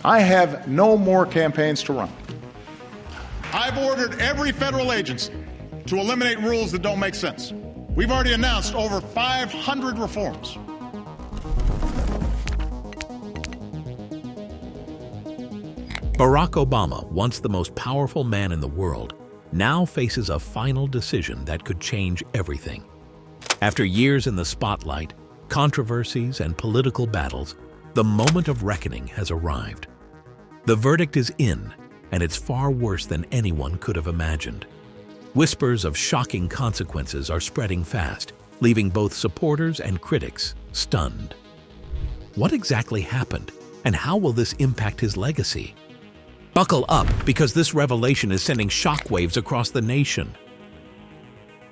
I have no more campaigns to run. I've ordered every federal agency to eliminate rules that don't make sense. We've already announced over 500 reforms. Barack Obama, once the most powerful man in the world, now faces a final decision that could change everything. After years in the spotlight, controversies, and political battles, the moment of reckoning has arrived. The verdict is in, and it's far worse than anyone could have imagined. Whispers of shocking consequences are spreading fast, leaving both supporters and critics stunned. What exactly happened, and how will this impact his legacy? Buckle up, because this revelation is sending shockwaves across the nation.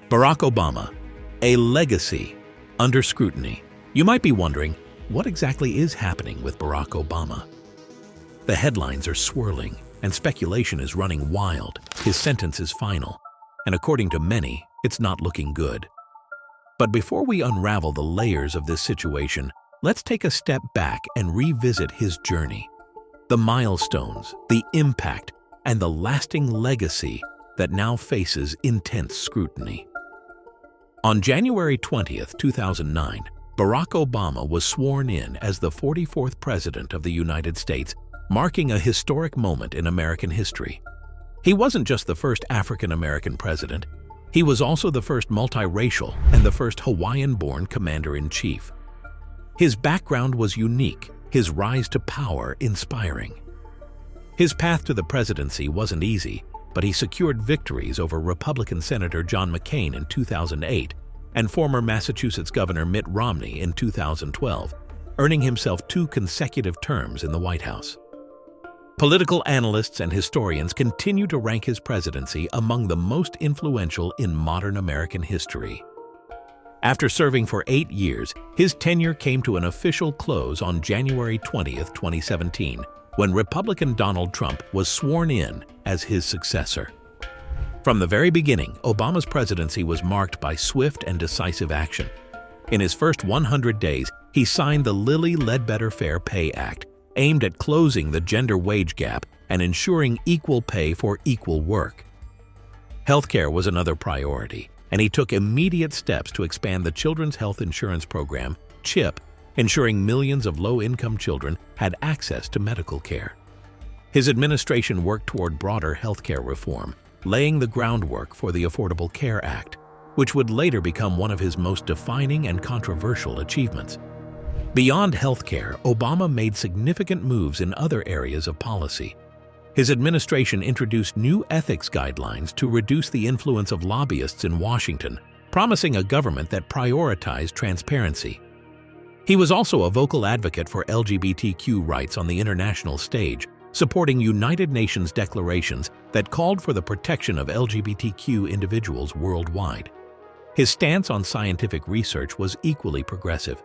Barack Obama, a legacy under scrutiny. You might be wondering, what exactly is happening with Barack Obama? The headlines are swirling, and speculation is running wild. His sentence is final, and according to many, it's not looking good. But before we unravel the layers of this situation, let's take a step back and revisit his journey. The milestones, the impact, and the lasting legacy that now faces intense scrutiny. On January 20th, 2009, Barack Obama was sworn in as the 44th President of the United States, marking a historic moment in American history. He wasn't just the first African-American president, he was also the first multiracial and the first Hawaiian-born commander-in-chief. His background was unique, his rise to power inspiring. His path to the presidency wasn't easy, but he secured victories over Republican Senator John McCain in 2008 and former Massachusetts Governor Mitt Romney in 2012, earning himself 2 consecutive terms in the White House. Political analysts and historians continue to rank his presidency among the most influential in modern American history. After serving for 8 years, his tenure came to an official close on January 20th, 2017, when Republican Donald Trump was sworn in as his successor. From the very beginning, Obama's presidency was marked by swift and decisive action. In his first 100 days, he signed the Lilly Ledbetter Fair Pay Act, aimed at closing the gender wage gap and ensuring equal pay for equal work. Healthcare was another priority, and he took immediate steps to expand the Children's Health Insurance Program, CHIP, ensuring millions of low-income children had access to medical care. His administration worked toward broader healthcare reform, laying the groundwork for the Affordable Care Act, which would later become one of his most defining and controversial achievements. Beyond healthcare, Obama made significant moves in other areas of policy. His administration introduced new ethics guidelines to reduce the influence of lobbyists in Washington, promising a government that prioritized transparency. He was also a vocal advocate for LGBTQ rights on the international stage, supporting United Nations declarations that called for the protection of LGBTQ individuals worldwide. His stance on scientific research was equally progressive.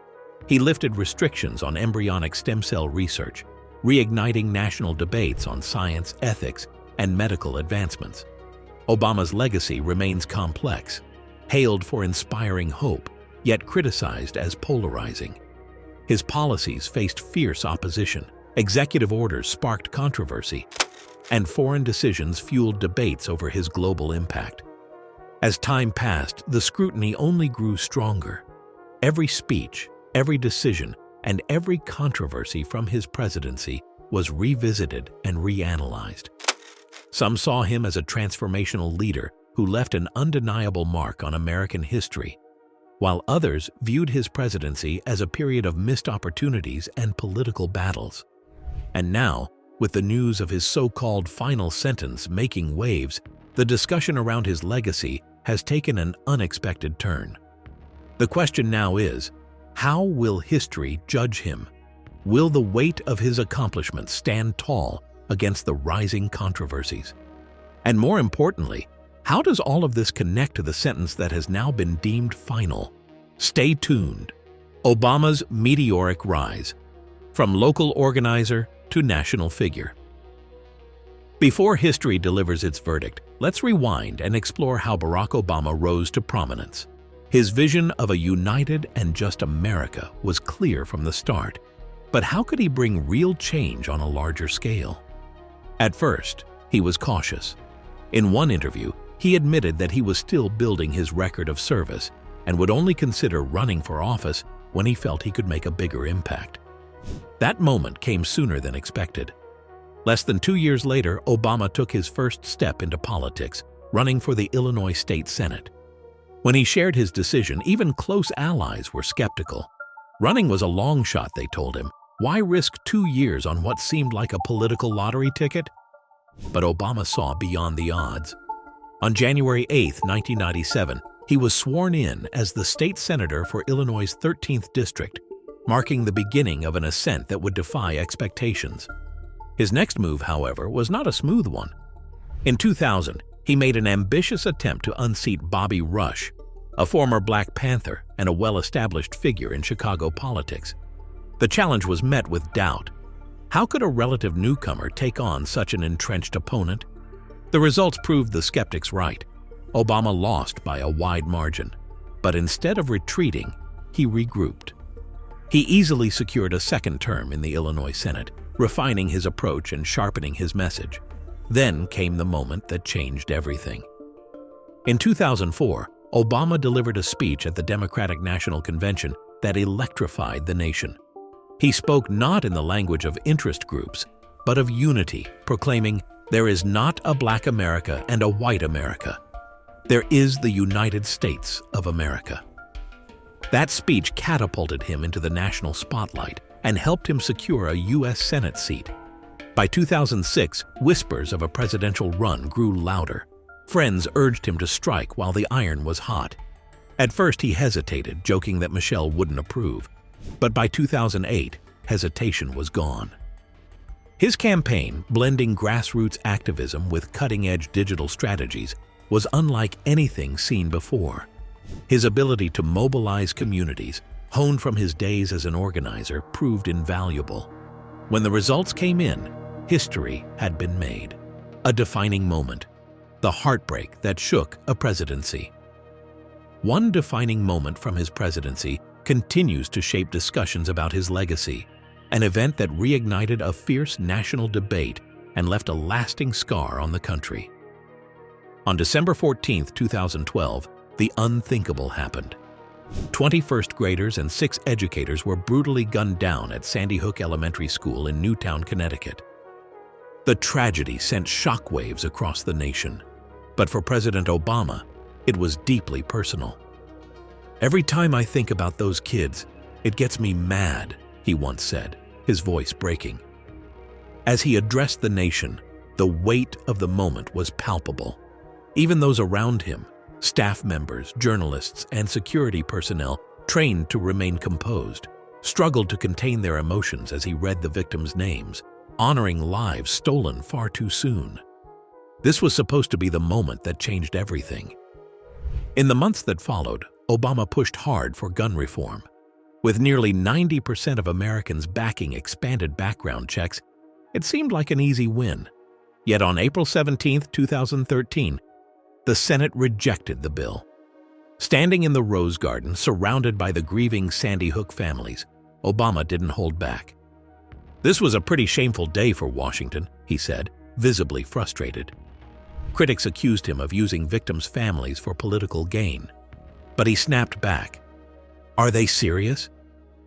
He lifted restrictions on embryonic stem cell research, reigniting national debates on science, ethics, and medical advancements. Obama's legacy remains complex, hailed for inspiring hope, yet criticized as polarizing. His policies faced fierce opposition, executive orders sparked controversy, and foreign decisions fueled debates over his global impact. As time passed, the scrutiny only grew stronger. Every speech, every decision, and every controversy from his presidency was revisited and reanalyzed. Some saw him as a transformational leader who left an undeniable mark on American history, while others viewed his presidency as a period of missed opportunities and political battles. And now, with the news of his so-called final sentence making waves, the discussion around his legacy has taken an unexpected turn. The question now is, how will history judge him? Will the weight of his accomplishments stand tall against the rising controversies? And more importantly, how does all of this connect to the sentence that has now been deemed final? Stay tuned. Obama's meteoric rise, from local organizer to national figure. Before history delivers its verdict, let's rewind and explore how Barack Obama rose to prominence. His vision of a united and just America was clear from the start. But how could he bring real change on a larger scale? At first, he was cautious. In one interview, he admitted that he was still building his record of service and would only consider running for office when he felt he could make a bigger impact. That moment came sooner than expected. Less than 2 years later, Obama took his first step into politics, running for the Illinois State Senate. When he shared his decision, even close allies were skeptical. Running was a long shot, they told him. Why risk 2 years on what seemed like a political lottery ticket? But Obama saw beyond the odds. On January 8, 1997, he was sworn in as the state senator for Illinois' 13th district, marking the beginning of an ascent that would defy expectations. His next move, however, was not a smooth one. In 2000, he made an ambitious attempt to unseat Bobby Rush, a former Black Panther and a well-established figure in Chicago politics. The challenge was met with doubt. How could a relative newcomer take on such an entrenched opponent? The results proved the skeptics right. Obama lost by a wide margin, but instead of retreating, he regrouped. He easily secured a second term in the Illinois Senate, refining his approach and sharpening his message. Then came the moment that changed everything. In 2004, Obama delivered a speech at the Democratic National Convention that electrified the nation. He spoke not in the language of interest groups, but of unity, proclaiming, "There is not a Black America and a white America. There is the United States of America." That speech catapulted him into the national spotlight and helped him secure a U.S. Senate seat. By 2006, whispers of a presidential run grew louder. Friends urged him to strike while the iron was hot. At first, he hesitated, joking that Michelle wouldn't approve. But by 2008, hesitation was gone. His campaign, blending grassroots activism with cutting-edge digital strategies, was unlike anything seen before. His ability to mobilize communities, honed from his days as an organizer, proved invaluable. When the results came in, history had been made. A defining moment, the heartbreak that shook a presidency. One defining moment from his presidency continues to shape discussions about his legacy, an event that reignited a fierce national debate and left a lasting scar on the country. On December 14, 2012, the unthinkable happened. 20 first graders and 6 educators were brutally gunned down at Sandy Hook Elementary School in Newtown, Connecticut. The tragedy sent shockwaves across the nation, but for President Obama, it was deeply personal. "Every time I think about those kids, it gets me mad," he once said, his voice breaking. As he addressed the nation, the weight of the moment was palpable. Even those around him, staff members, journalists, and security personnel trained to remain composed, struggled to contain their emotions as he read the victims' names, honoring lives stolen far too soon. This was supposed to be the moment that changed everything. In the months that followed, Obama pushed hard for gun reform. With nearly 90% of Americans backing expanded background checks, it seemed like an easy win. Yet on April 17, 2013, the Senate rejected the bill. Standing in the Rose Garden, surrounded by the grieving Sandy Hook families, Obama didn't hold back. "This was a pretty shameful day for Washington," he said, visibly frustrated. Critics accused him of using victims' families for political gain. But he snapped back. "Are they serious?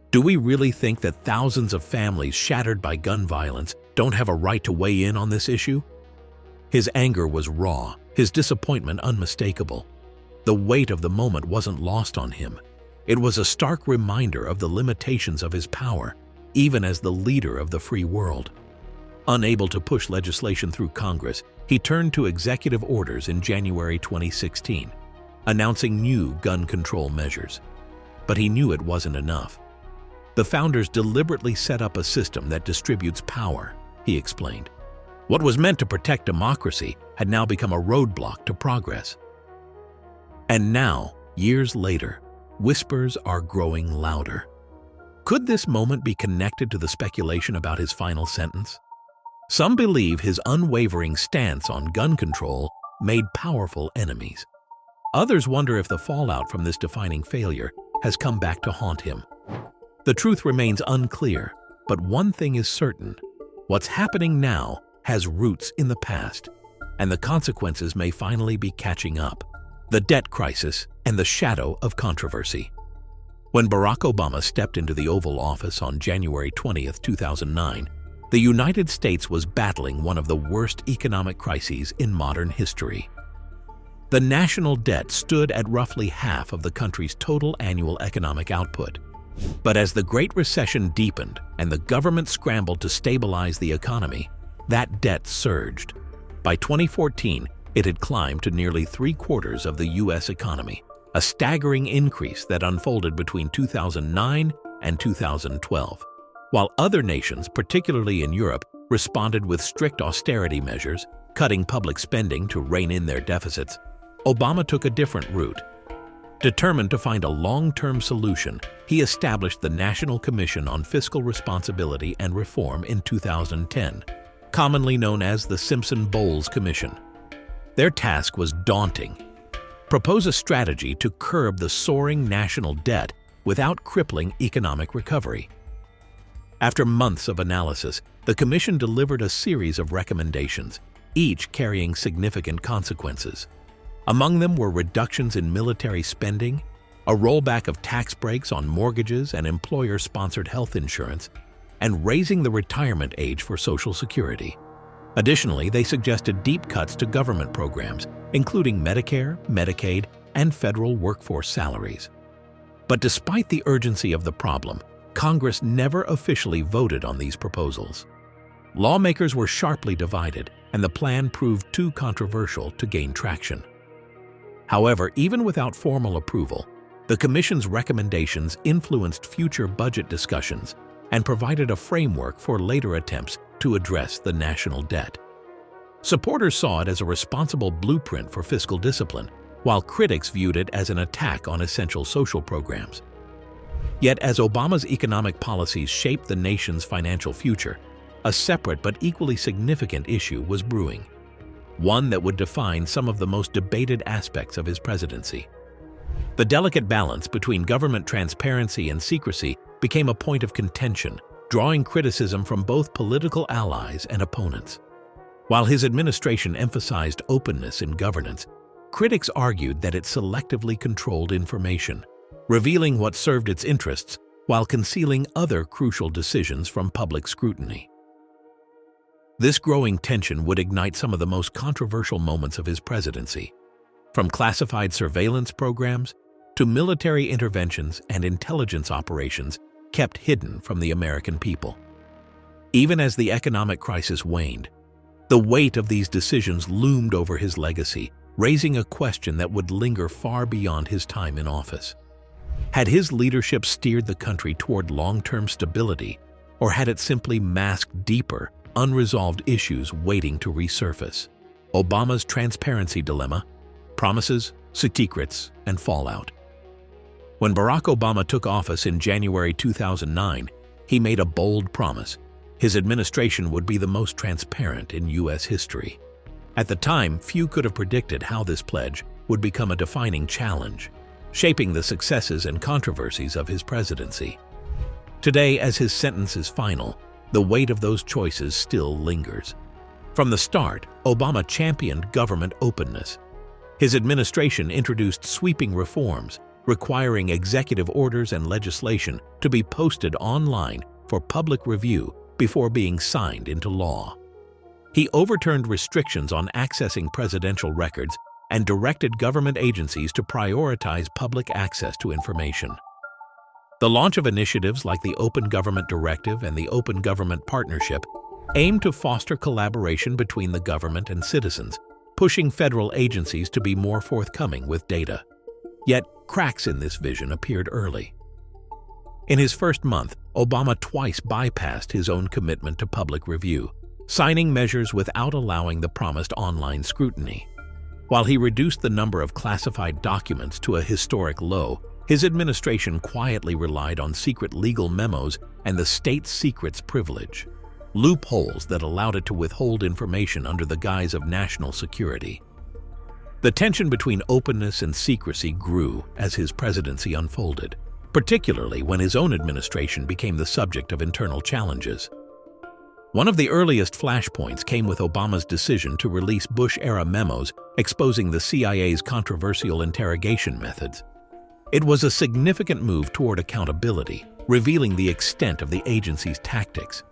Do we really think that thousands of families shattered by gun violence don't have a right to weigh in on this issue?" His anger was raw, his disappointment unmistakable. The weight of the moment wasn't lost on him. It was a stark reminder of the limitations of his power, even as the leader of the free world. Unable to push legislation through Congress, he turned to executive orders in January 2016, announcing new gun control measures. But he knew it wasn't enough. "The founders deliberately set up a system that distributes power," he explained. "What was meant to protect democracy had now become a roadblock to progress." And now, years later, whispers are growing louder. Could this moment be connected to the speculation about his final sentence? Some believe his unwavering stance on gun control made powerful enemies. Others wonder if the fallout from this defining failure has come back to haunt him. The truth remains unclear, But one thing is certain: what's happening now has roots in the past, and the consequences may finally be catching up. The debt crisis and the shadow of controversy. When Barack Obama stepped into the Oval Office on January 20, 2009, the United States was battling one of the worst economic crises in modern history. The national debt stood at roughly half of the country's total annual economic output. But as the Great Recession deepened and the government scrambled to stabilize the economy, that debt surged. By 2014, it had climbed to nearly three-quarters of the U.S. economy, a staggering increase that unfolded between 2009 and 2012. While other nations, particularly in Europe, responded with strict austerity measures, cutting public spending to rein in their deficits, Obama took a different route. Determined to find a long-term solution, he established the National Commission on Fiscal Responsibility and Reform in 2010, commonly known as the Simpson-Bowles Commission. Their task was daunting: propose a strategy to curb the soaring national debt without crippling economic recovery. After months of analysis, the Commission delivered a series of recommendations, each carrying significant consequences. Among them were reductions in military spending, a rollback of tax breaks on mortgages and employer-sponsored health insurance, and raising the retirement age for Social Security. Additionally, they suggested deep cuts to government programs, including Medicare, Medicaid, and federal workforce salaries. But despite the urgency of the problem, Congress never officially voted on these proposals. Lawmakers were sharply divided, and the plan proved too controversial to gain traction. However, even without formal approval, the Commission's recommendations influenced future budget discussions and provided a framework for later attempts to address the national debt. Supporters saw it as a responsible blueprint for fiscal discipline, while critics viewed it as an attack on essential social programs. Yet, as Obama's economic policies shaped the nation's financial future, a separate but equally significant issue was brewing, one that would define some of the most debated aspects of his presidency. The delicate balance between government transparency and secrecy became a point of contention, drawing criticism from both political allies and opponents. While his administration emphasized openness in governance, critics argued that it selectively controlled information, revealing what served its interests while concealing other crucial decisions from public scrutiny. This growing tension would ignite some of the most controversial moments of his presidency, from classified surveillance programs to military interventions and intelligence operations kept hidden from the American people. Even as the economic crisis waned, the weight of these decisions loomed over his legacy, raising a question that would linger far beyond his time in office. Had his leadership steered the country toward long-term stability, or had it simply masked deeper, unresolved issues waiting to resurface? Obama's transparency dilemma: promises, secrets, and fallout. When Barack Obama took office in January 2009, he made a bold promise: his administration would be the most transparent in U.S. history. At the time, few could have predicted how this pledge would become a defining challenge, shaping the successes and controversies of his presidency. Today, as his sentence is final, the weight of those choices still lingers. From the start, Obama championed government openness. His administration introduced sweeping reforms, requiring executive orders and legislation to be posted online for public review before being signed into law. He overturned restrictions on accessing presidential records and directed government agencies to prioritize public access to information. The launch of initiatives like the Open Government Directive and the Open Government Partnership aimed to foster collaboration between the government and citizens, pushing federal agencies to be more forthcoming with data. Yet, cracks in this vision appeared early. In his first month, Obama twice bypassed his own commitment to public review, signing measures without allowing the promised online scrutiny. While he reduced the number of classified documents to a historic low, his administration quietly relied on secret legal memos and the state secrets privilege, loopholes that allowed it to withhold information under the guise of national security. The tension between openness and secrecy grew as his presidency unfolded, particularly when his own administration became the subject of internal challenges. One of the earliest flashpoints came with Obama's decision to release Bush-era memos exposing the CIA's controversial interrogation methods. It was a significant move toward accountability, revealing the extent of the agency's tactics.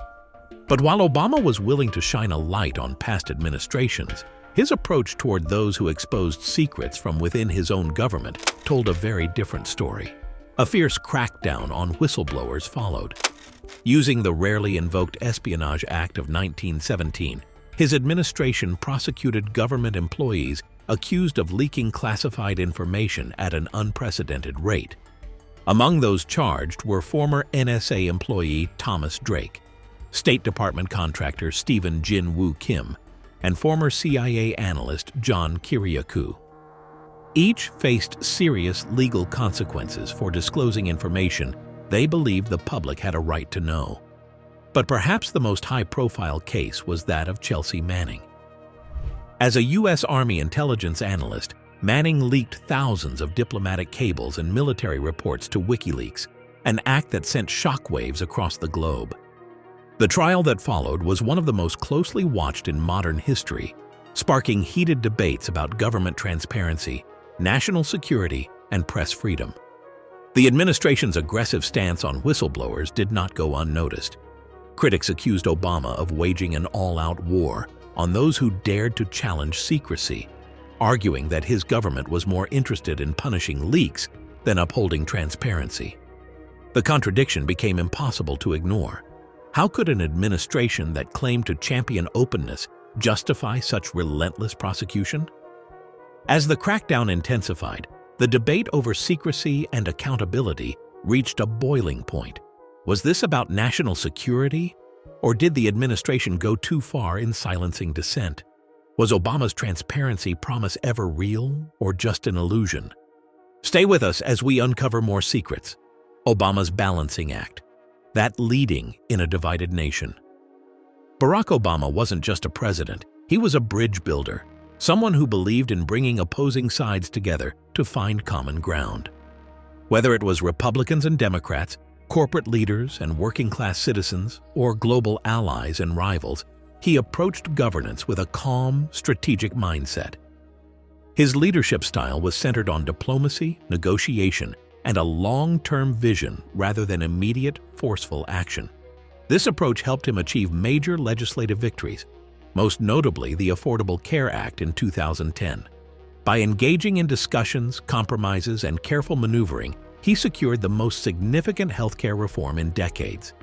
But while Obama was willing to shine a light on past administrations, his approach toward those who exposed secrets from within his own government told a very different story. A fierce crackdown on whistleblowers followed. Using the rarely invoked Espionage Act of 1917, his administration prosecuted government employees accused of leaking classified information at an unprecedented rate. Among those charged were former NSA employee Thomas Drake, State Department contractor Stephen Jin-Woo Kim, and former CIA analyst John Kiriakou. Each faced serious legal consequences for disclosing information they believed the public had a right to know. But perhaps the most high-profile case was that of Chelsea Manning. As a U.S. Army intelligence analyst, Manning leaked thousands of diplomatic cables and military reports to WikiLeaks, an act that sent shockwaves across the globe. The trial that followed was one of the most closely watched in modern history, sparking heated debates about government transparency, national security, and press freedom. The administration's aggressive stance on whistleblowers did not go unnoticed. Critics accused Obama of waging an all-out war on those who dared to challenge secrecy, arguing that his government was more interested in punishing leaks than upholding transparency. The contradiction became impossible to ignore. How could an administration that claimed to champion openness justify such relentless prosecution? As the crackdown intensified, the debate over secrecy and accountability reached a boiling point. Was this about national security, or did the administration go too far in silencing dissent? Was Obama's transparency promise ever real, or just an illusion? Stay with us as we uncover more secrets. Obama's balancing act, that leading in a divided nation. Barack Obama wasn't just a president, he was a bridge builder, someone who believed in bringing opposing sides together to find common ground. Whether it was Republicans and Democrats, corporate leaders and working-class citizens, or global allies and rivals, he approached governance with a calm, strategic mindset. His leadership style was centered on diplomacy, negotiation, and a long-term vision rather than immediate, forceful action. This approach helped him achieve major legislative victories, most notably the Affordable Care Act in 2010. By engaging in discussions, compromises, and careful maneuvering, he secured the most significant healthcare reform in decades.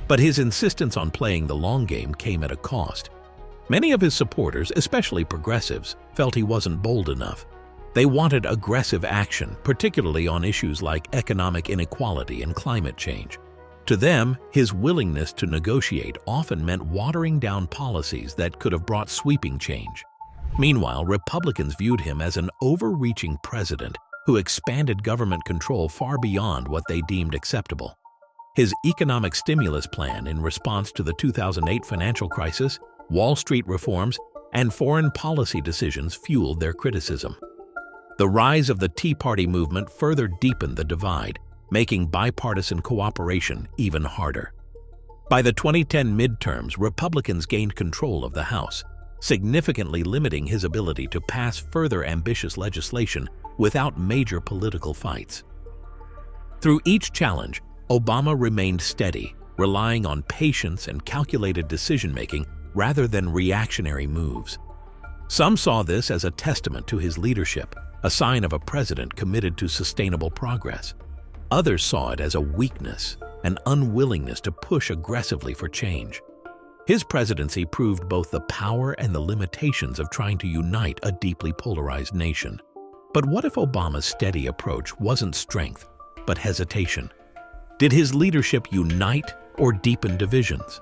But his insistence on playing the long game came at a cost. Many of his supporters, especially progressives, felt he wasn't bold enough. They wanted aggressive action, particularly on issues like economic inequality and climate change. To them, his willingness to negotiate often meant watering down policies that could have brought sweeping change. Meanwhile, Republicans viewed him as an overreaching president who expanded government control far beyond what they deemed acceptable. His economic stimulus plan in response to the 2008 financial crisis, Wall Street reforms, and foreign policy decisions fueled their criticism. The rise of the Tea Party movement further deepened the divide, making bipartisan cooperation even harder. By the 2010 midterms, Republicans gained control of the House, significantly limiting his ability to pass further ambitious legislation without major political fights. Through each challenge, Obama remained steady, relying on patience and calculated decision-making rather than reactionary moves. Some saw this as a testament to his leadership, a sign of a president committed to sustainable progress. Others saw it as a weakness, an unwillingness to push aggressively for change. His presidency proved both the power and the limitations of trying to unite a deeply polarized nation. But what if Obama's steady approach wasn't strength, but hesitation? Did his leadership unite or deepen divisions?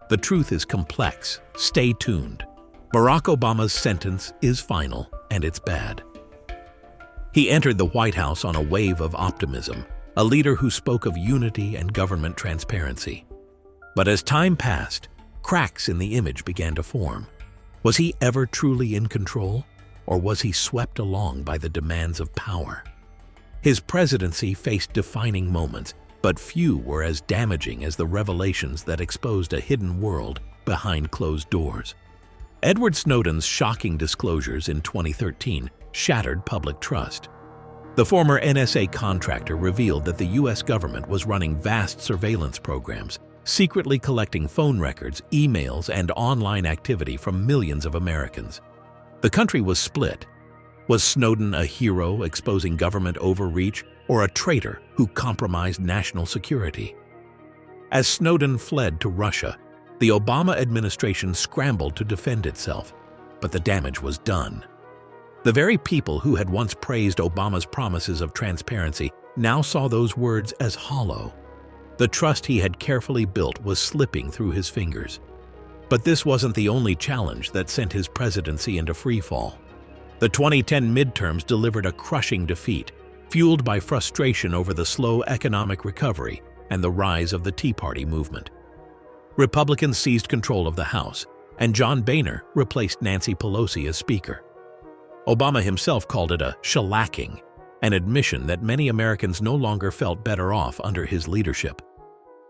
The truth is complex. Stay tuned. Barack Obama's sentence is final, and it's bad. He entered the White House on a wave of optimism, a leader who spoke of unity and government transparency. But as time passed, cracks in the image began to form. Was he ever truly in control, or was he swept along by the demands of power? His presidency faced defining moments, but few were as damaging as the revelations that exposed a hidden world behind closed doors. Edward Snowden's shocking disclosures in 2013 shattered public trust. The former NSA contractor revealed that the U.S. government was running vast surveillance programs, secretly collecting phone records, emails, and online activity from millions of Americans. The country was split. Was Snowden a hero exposing government overreach, or a traitor who compromised national security? As Snowden fled to Russia, the Obama administration scrambled to defend itself, but the damage was done. The very people who had once praised Obama's promises of transparency now saw those words as hollow. The trust he had carefully built was slipping through his fingers. But this wasn't the only challenge that sent his presidency into freefall. The 2010 midterms delivered a crushing defeat, fueled by frustration over the slow economic recovery and the rise of the Tea Party movement. Republicans seized control of the House, and John Boehner replaced Nancy Pelosi as Speaker. Obama himself called it a shellacking, an admission that many Americans no longer felt better off under his leadership.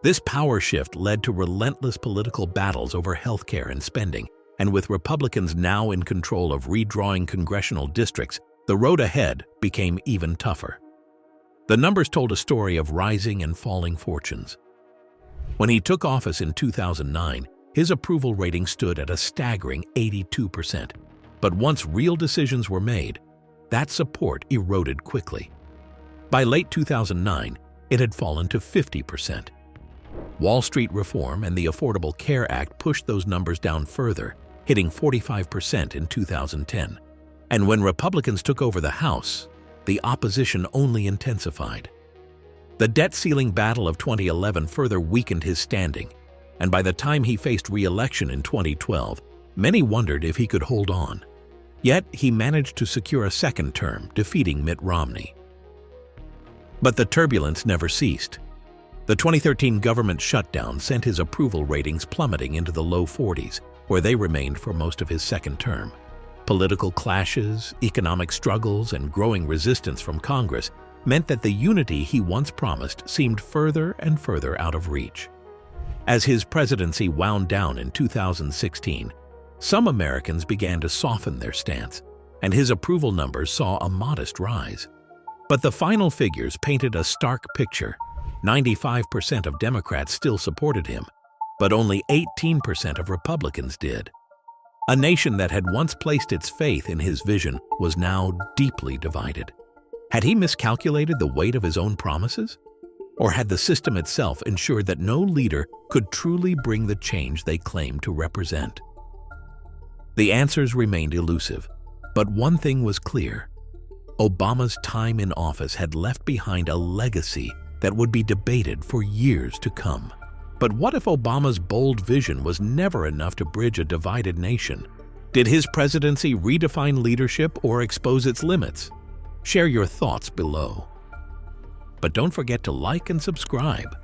This power shift led to relentless political battles over healthcare and spending, and with Republicans now in control of redrawing congressional districts, the road ahead became even tougher. The numbers told a story of rising and falling fortunes. When he took office in 2009, his approval rating stood at a staggering 82%. But once real decisions were made, that support eroded quickly. By late 2009, it had fallen to 50%. Wall Street reform and the Affordable Care Act pushed those numbers down further, hitting 45% in 2010. And when Republicans took over the House, the opposition only intensified. The debt ceiling battle of 2011 further weakened his standing, and by the time he faced re-election in 2012, many wondered if he could hold on. Yet he managed to secure a second term, defeating Mitt Romney. But the turbulence never ceased. The 2013 government shutdown sent his approval ratings plummeting into the low 40s, where they remained for most of his second term. Political clashes, economic struggles, and growing resistance from Congress meant that the unity he once promised seemed further and further out of reach. As his presidency wound down in 2016, some Americans began to soften their stance, and his approval numbers saw a modest rise. But the final figures painted a stark picture. 95% of Democrats still supported him, but only 18% of Republicans did. A nation that had once placed its faith in his vision was now deeply divided. Had he miscalculated the weight of his own promises? Or had the system itself ensured that no leader could truly bring the change they claimed to represent? The answers remained elusive, but one thing was clear. Obama's time in office had left behind a legacy that would be debated for years to come. But what if Obama's bold vision was never enough to bridge a divided nation? Did his presidency redefine leadership or expose its limits? Share your thoughts below. But don't forget to like and subscribe.